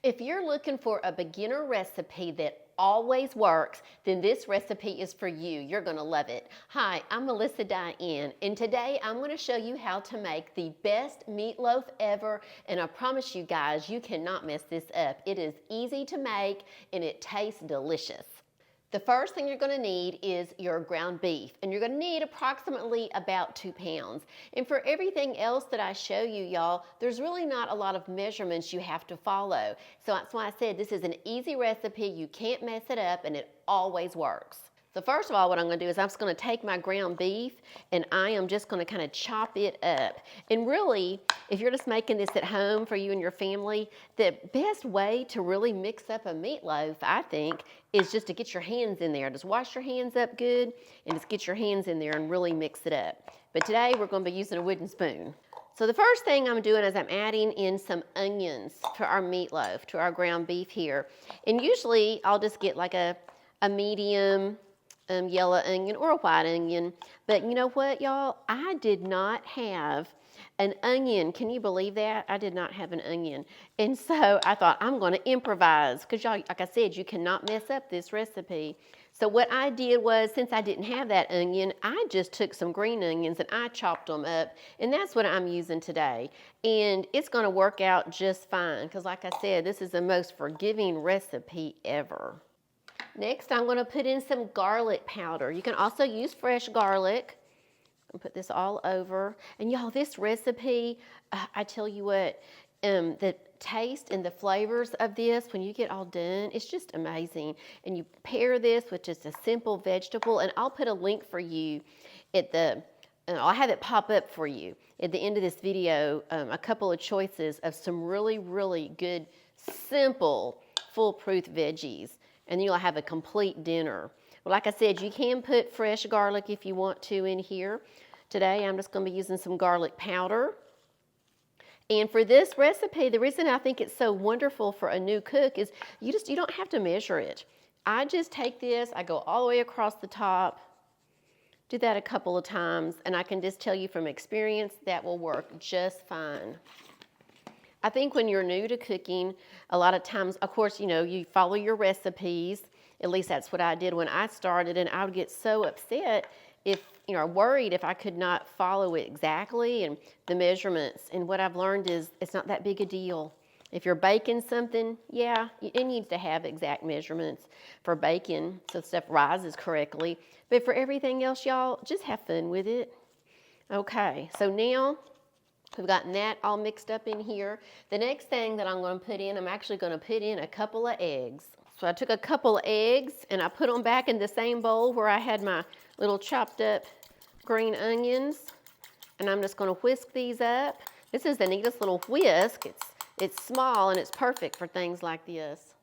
If you're looking for a beginner recipe that always works, then this recipe is for you. You're gonna love it. Hi, I'm Melissa Dianne, and today I'm gonna show you how to make the best meatloaf ever, and I promise you guys, you cannot mess this up. It is easy to make, and it tastes delicious. The first thing you're going to need is your ground beef, and you're going to need approximately about 2 pounds. And for everything else that I show you, y'all, there's really not a lot of measurements you have to follow. So that's why I said this is an easy recipe. You can't mess it up, and it always works. So first of all, what I'm going to do is I'm just going to take my ground beef and I am just going to kind of chop it up. And really, if you're just making this at home for you and your family, the best way to really mix up a meatloaf, I think, is just to get your hands in there. Just wash your hands up good and just get your hands in there and really mix it up. But today we're going to be using a wooden spoon. So the first thing I'm doing is I'm adding in some onions to our meatloaf, to our ground beef here. And usually I'll just get like a medium yellow onion or a white onion. But you know what, y'all? I did not have an onion. Can you believe that? I did not have an onion. And so I thought I'm going to improvise because y'all, like I said, you cannot mess up this recipe. So what I did was, since I didn't have that onion, I just took some green onions and I chopped them up, and that's what I'm using today. And it's going to work out just fine because, like I said, this is the most forgiving recipe ever. Next, I'm going to put in some garlic powder. You can also use fresh garlic. I'm going to put this all over. And y'all, this recipe, I tell you what, the taste and the flavors of this, when you get all done, it's just amazing. And you pair this with just a simple vegetable, and I'll put a link for you at I'll have it pop up for you at the end of this video, a couple of choices of some really, really good, simple, foolproof veggies. And you'll have a complete dinner. Well, like I said, you can put fresh garlic if you want to in here. Today, I'm just going to be using some garlic powder. And for this recipe, the reason I think it's so wonderful for a new cook is you don't have to measure it. I just take this, I go all the way across the top, do that a couple of times, and I can just tell you from experience that will work just fine. I think when you're new to cooking, a lot of times, of course, you know, you follow your recipes. At least that's what I did when I started, and I would get so upset if, you know, worried if I could not follow it exactly and the measurements. And what I've learned is it's not that big a deal. If you're baking something, yeah, it needs to have exact measurements for baking so stuff rises correctly. But for everything else, y'all, just have fun with it. Okay, so now we've gotten that all mixed up in here. The next thing that I'm going to put in, I'm actually going to put in a couple of eggs. So I took a couple of eggs and I put them back in the same bowl where I had my little chopped up green onions. And I'm just going to whisk these up. This is the neatest little whisk. It's small and it's perfect for things like this.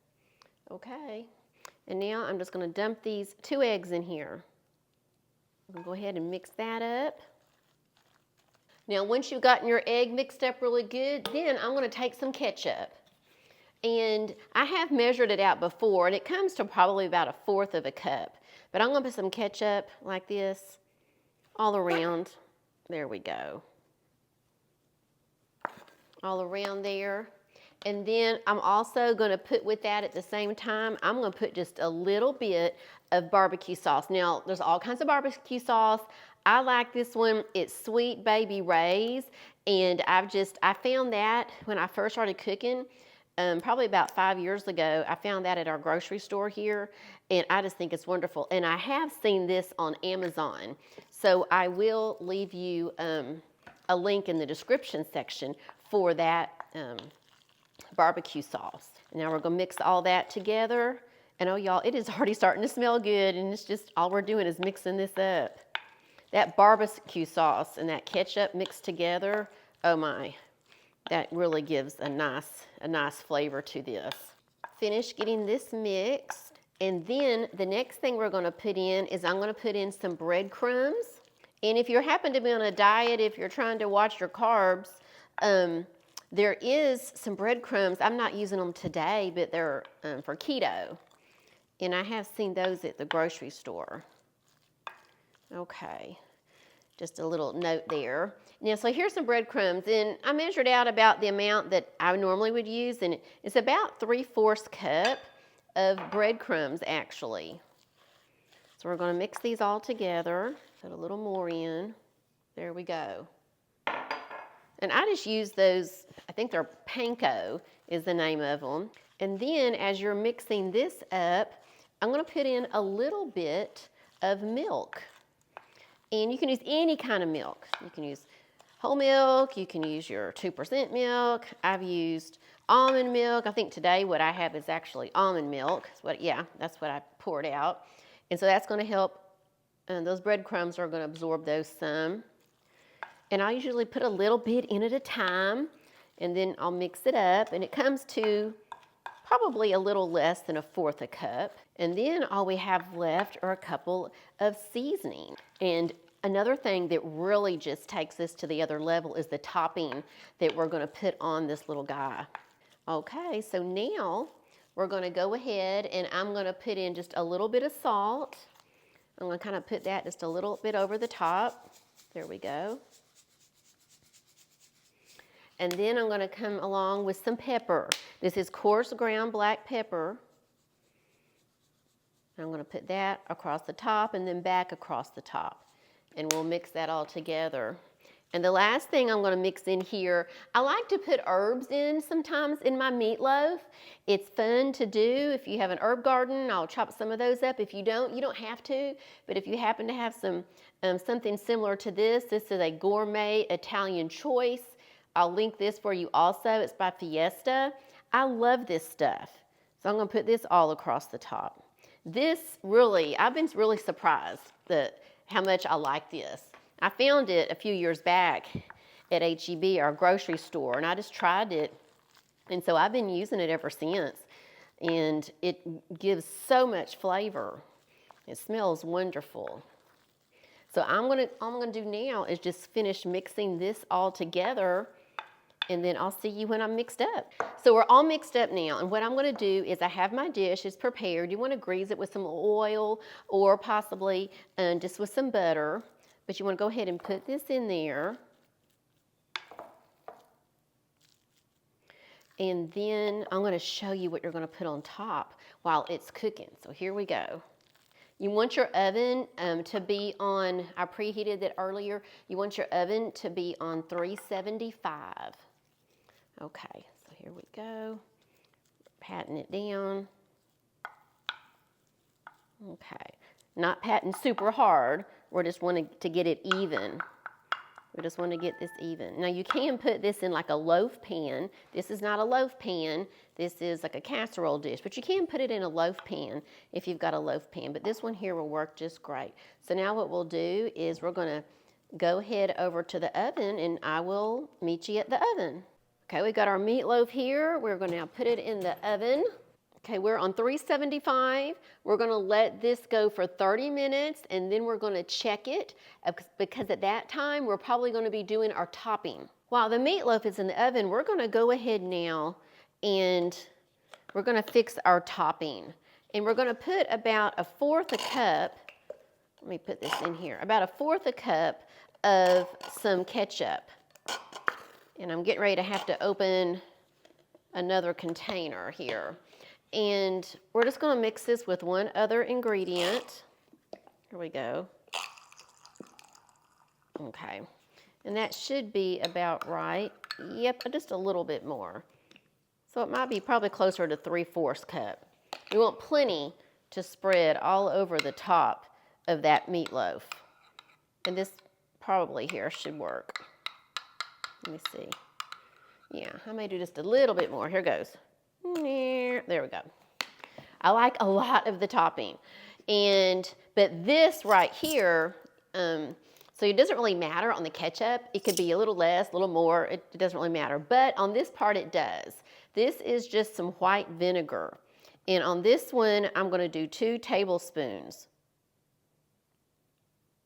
Okay. And now I'm just going to dump these 2 eggs in here. I'm going to go ahead and mix that up. Now, once you've gotten your egg mixed up really good, then I'm going to take some ketchup. And I have measured it out before, and it comes to probably about 1/4 of a cup. But I'm going to put some ketchup like this all around. There we go. All around there. And then I'm also going to put with that at the same time, I'm going to put just a little bit of barbecue sauce. Now, there's all kinds of barbecue sauce. I like this one. It's Sweet Baby Ray's, and I found that when I first started cooking, probably about 5 years ago. I found that at our grocery store here, and I just think it's wonderful. And I have seen this on Amazon, so I will leave you a link in the description section for that barbecue sauce. And now we're going to mix all that together. And oh, y'all, it is already starting to smell good, and it's just all we're doing is mixing this up. That barbecue sauce and that ketchup mixed together, oh my, that really gives a nice flavor to this. Finish getting this mixed, and then the next thing we're going to put in is I'm going to put in some breadcrumbs. And if you happen to be on a diet, if you're trying to watch your carbs, there is some breadcrumbs. I'm not using them today, but they're for keto, and I have seen those at the grocery store. Okay, Just a little note there. Now, so here's some breadcrumbs, and I measured out about the amount that I normally would use, and it's about 3/4 cup of breadcrumbs, actually. So we're going to mix these all together. Put a little more in. There we go. And I just use those, I think they're panko is the name of them. And then as you're mixing this up, I'm going to put in a little bit of milk. And you can use any kind of milk. You can use whole milk, you can use your 2% milk. I've used almond milk. I think today what I have is actually almond milk. That's what I poured out. And so that's going to help, those breadcrumbs are going to absorb those some. And I usually put a little bit in at a time, and then I'll mix it up, and it comes to probably a little less than 1/4 cup. And then all we have left are a couple of seasoning. And another thing that really just takes this to the other level is the topping that we're going to put on this little guy. Okay, so now we're going to go ahead and I'm going to put in just a little bit of salt. I'm going to kind of put that just a little bit over the top. There we go. And then I'm going to come along with some pepper. This is coarse ground black pepper. I'm going to put that across the top and then back across the top. And we'll mix that all together. And the last thing I'm going to mix in here, I like to put herbs in sometimes in my meatloaf. It's fun to do. If you have an herb garden, I'll chop some of those up. If you don't have to. But if you happen to have some something similar to this is a Gourmet Italian choice. I'll link this for you also. It's by Fiesta. I love this stuff. So I'm going to put this all across the top. This really, I've been really surprised how much I like this. I found it a few years back at H-E-B, our grocery store, and I just tried it. And so I've been using it ever since. And it gives so much flavor. It smells wonderful. So all I'm gonna do now is just finish mixing this all together, and then I'll see you when I'm mixed up. So we're all mixed up now, and what I'm gonna do is I have my dish, it's prepared. You wanna grease it with some oil or possibly just with some butter, but you wanna go ahead and put this in there. And then I'm gonna show you what you're gonna put on top while it's cooking. So here we go. You want your oven to be on, I preheated it earlier, you want your oven to be on 375. Okay, so here we go. Patting it down. Okay, not patting super hard, we're just wanting to get it even. We just want to get this even. Now you can put this in like a loaf pan. This is not a loaf pan. This is like a casserole dish, but you can put it in a loaf pan if you've got a loaf pan. But this one here will work just great. So now what we'll do is we're going to go ahead over to the oven and I will meet you at the oven. Okay, we got our meatloaf here. We're going to now put it in the oven. Okay, we're on 375. We're going to let this go for 30 minutes and then we're going to check it because at that time we're probably going to be doing our topping. While the meatloaf is in the oven, we're going to go ahead now and we're going to fix our topping. And we're going to put about 1/4 cup, let me put this in here, about 1/4 cup of some ketchup. And I'm getting ready to have to open another container here. And we're just going to mix this with one other ingredient. Here we go. Okay. And that should be about right. Yep, just a little bit more. So it might be probably closer to 3/4 cup. We want plenty to spread all over the top of that meatloaf. And this probably here should work. Let me see. Yeah, I may do just a little bit more. Here goes. There we go. I like a lot of the topping. But this right here, so it doesn't really matter on the ketchup. It could be a little less, a little more. It doesn't really matter. But on this part, it does. This is just some white vinegar. And on this one, I'm going to do 2 tablespoons.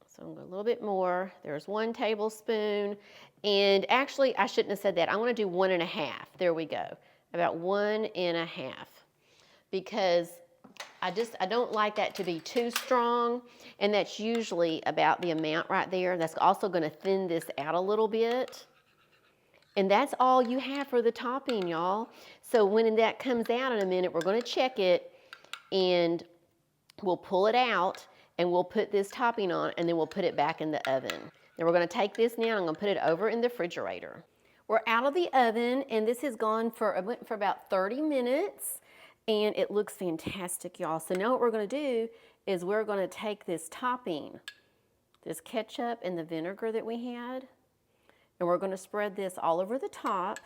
So I'm going to a little bit more. There's 1 tablespoon. And actually, I shouldn't have said that. I'm going to do 1 1/2. There we go. About 1 1/2. Because I don't like that to be too strong, and that's usually about the amount right there. That's also going to thin this out a little bit. And that's all you have for the topping, y'all. So when that comes out in a minute, we're going to check it, and we'll pull it out, and we'll put this topping on, and then we'll put it back in the oven. Then we're going to take this now, and I'm going to put it over in the refrigerator. We're out of the oven, and this has went for about 30 minutes, and it looks fantastic, y'all. So now what we're going to do is we're going to take this topping, this ketchup and the vinegar that we had, and we're going to spread this all over the top,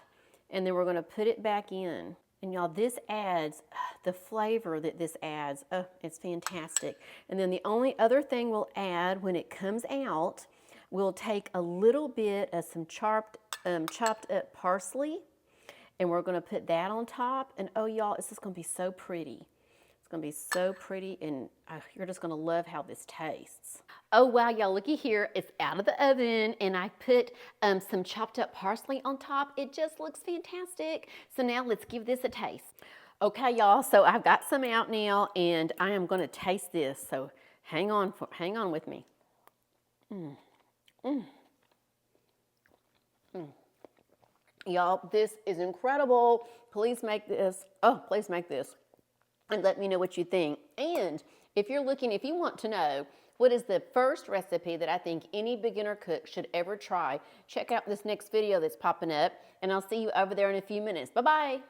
and then we're going to put it back in. And y'all, this adds the flavor that this adds. Oh, it's fantastic. And then the only other thing we'll add when it comes out, we'll take a little bit of some chopped up parsley, and we're going to put that on top. And oh, y'all, it's just going to be so pretty. It's going to be so pretty, and you're just going to love how this tastes. Oh, wow, y'all, looky here. It's out of the oven, and I put some chopped up parsley on top. It just looks fantastic. So now let's give this a taste. Okay, y'all, so I've got some out now, and I am going to taste this. So hang on with me. Y'all, this is incredible. Please make this. Oh, please make this. And let me know what you think. And if you want to know what is the first recipe that I think any beginner cook should ever try, check out this next video that's popping up, and I'll see you over there in a few minutes. Bye-bye.